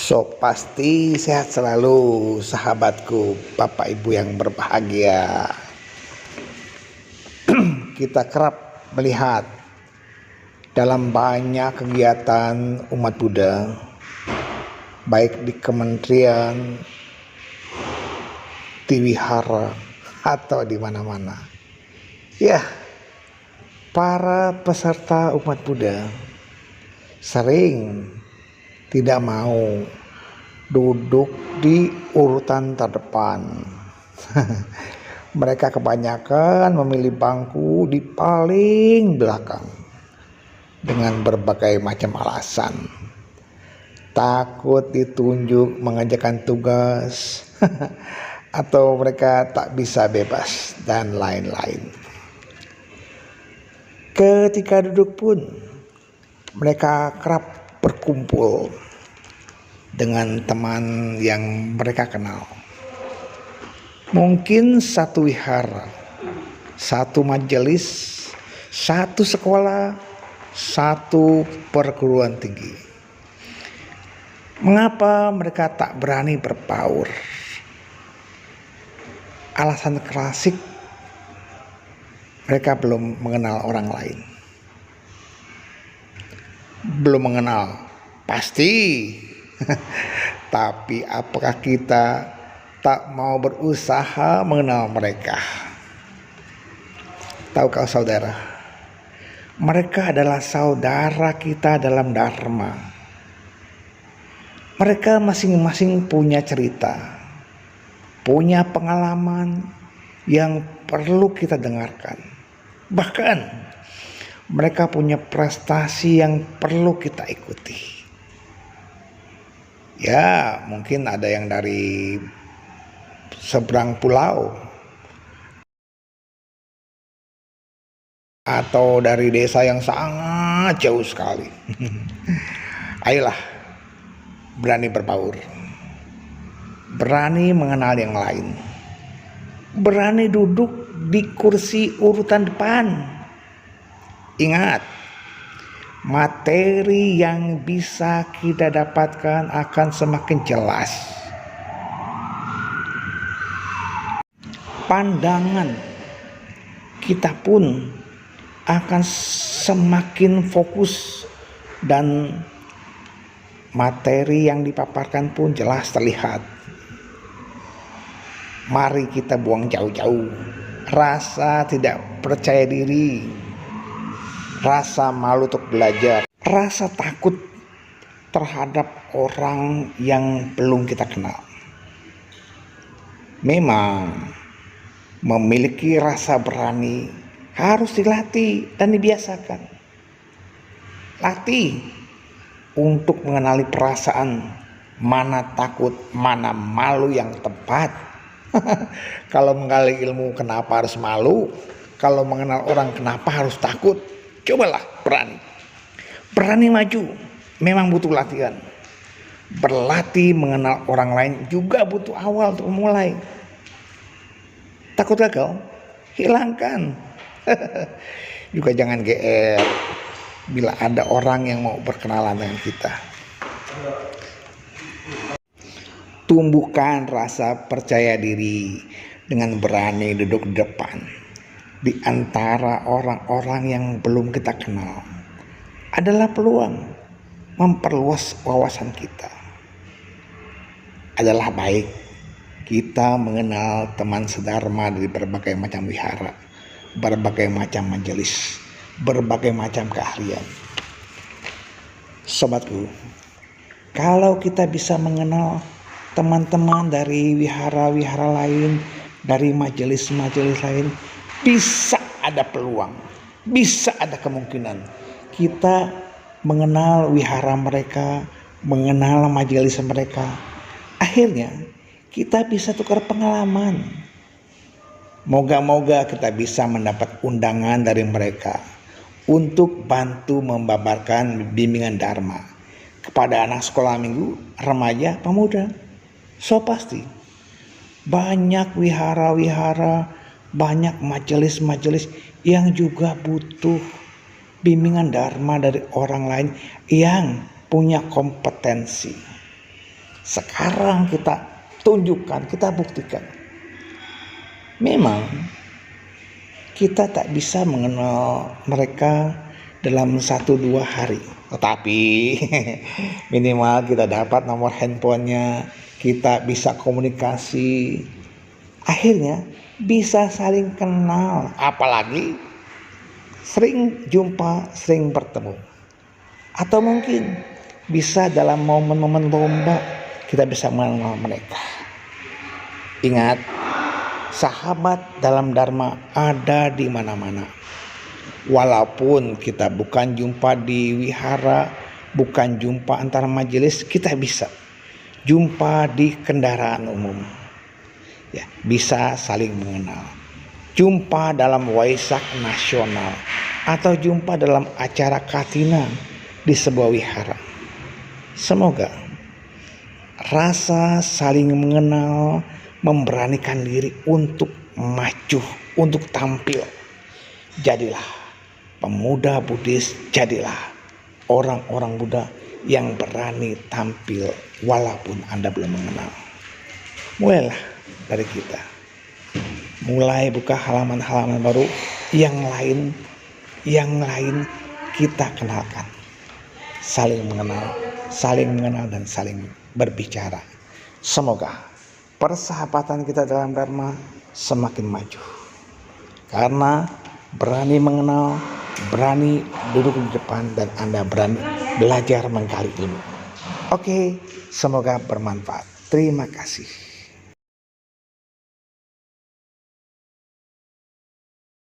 So pasti sehat selalu sahabatku, Bapak Ibu yang berbahagia. Kita kerap melihat dalam banyak kegiatan umat Buddha, baik di kementerian, di wihara, atau di mana-mana. Ya, para peserta umat Buddha sering tidak mau duduk di urutan terdepan. Mereka kebanyakan memilih bangku di paling belakang dengan berbagai macam alasan. Takut ditunjuk mengerjakan tugas atau mereka tak bisa bebas dan lain-lain. Ketika duduk pun mereka kerap berkumpul dengan teman yang mereka kenal. Mungkin satu wihara, satu majelis, satu sekolah, satu perguruan tinggi. Mengapa mereka tak berani berbaur? Alasan klasik, mereka belum mengenal orang lain. Belum mengenal, pasti. Tapi apakah kita tak mau berusaha mengenal mereka? Tahukah saudara, mereka adalah saudara kita dalam Dharma. Mereka masing-masing punya cerita, punya pengalaman yang perlu kita dengarkan. Bahkan mereka punya prestasi yang perlu kita ikuti. Ya, mungkin ada yang dari seberang pulau atau dari desa yang sangat jauh sekali. Ayolah, berani berbaur, berani mengenal yang lain, berani duduk di kursi urutan depan. Ingat, materi yang bisa kita dapatkan akan semakin jelas. Pandangan kita pun akan semakin fokus dan materi yang dipaparkan pun jelas terlihat. Mari kita buang jauh-jauh rasa tidak percaya diri, rasa malu untuk belajar, rasa takut terhadap orang yang belum kita kenal. Memang memiliki rasa berani harus dilatih dan dibiasakan. Latih untuk mengenali perasaan mana takut, mana malu yang tepat. Kalau menggali ilmu, kenapa harus malu? Kalau mengenal orang, kenapa harus takut? Cobalah berani. Berani maju memang butuh latihan. Berlatih mengenal orang lain juga butuh awal untuk memulai. Takut gagal? Hilangkan. Juga jangan GR bila ada orang yang mau berkenalan dengan kita. Tumbuhkan rasa percaya diri dengan berani duduk di depan di antara orang-orang yang belum kita kenal. Adalah peluang memperluas wawasan kita. Adalah baik kita mengenal teman sedharma dari berbagai macam wihara, berbagai macam majelis, berbagai macam keahlian. Sobatku, kalau kita bisa mengenal teman-teman dari wihara-wihara lain, dari majelis-majelis lain, bisa ada peluang, bisa ada kemungkinan kita mengenal wihara mereka, mengenal majelis mereka. Akhirnya kita bisa tukar pengalaman. Moga-moga kita bisa mendapat undangan dari mereka untuk bantu membabarkan bimbingan Dharma kepada anak sekolah minggu, remaja, pemuda. So pasti banyak wihara-wihara, banyak majelis-majelis yang juga butuh bimbingan Dharma dari orang lain yang punya kompetensi. Sekarang kita tunjukkan, kita buktikan. Memang kita tak bisa mengenal mereka dalam 1-2 hari. Tetapi minimal kita dapat nomor handphonenya, kita bisa komunikasi. Akhirnya bisa saling kenal. Apalagi sering jumpa, sering bertemu. Atau mungkin bisa dalam momen-momen lomba kita bisa mengenal mereka. Ingat, sahabat dalam Dharma ada di mana-mana. Walaupun kita bukan jumpa di wihara, bukan jumpa antara majelis, kita bisa jumpa di kendaraan umum. Ya, bisa saling mengenal. Jumpa dalam Waisak nasional atau jumpa dalam acara Katina di sebuah wihara. Semoga rasa saling mengenal memberanikan diri untuk maju, untuk tampil. Jadilah pemuda Buddhis, jadilah orang-orang Buddha yang berani tampil walaupun Anda belum mengenal. Mulailah dari kita. Mulai buka halaman-halaman baru yang lain kita kenalkan. Saling mengenal dan saling berbicara. Semoga persahabatan kita dalam Dharma semakin maju. Karena berani mengenal, berani duduk di depan, dan Anda berani belajar menggali ilmu. Oke, semoga bermanfaat. Terima kasih.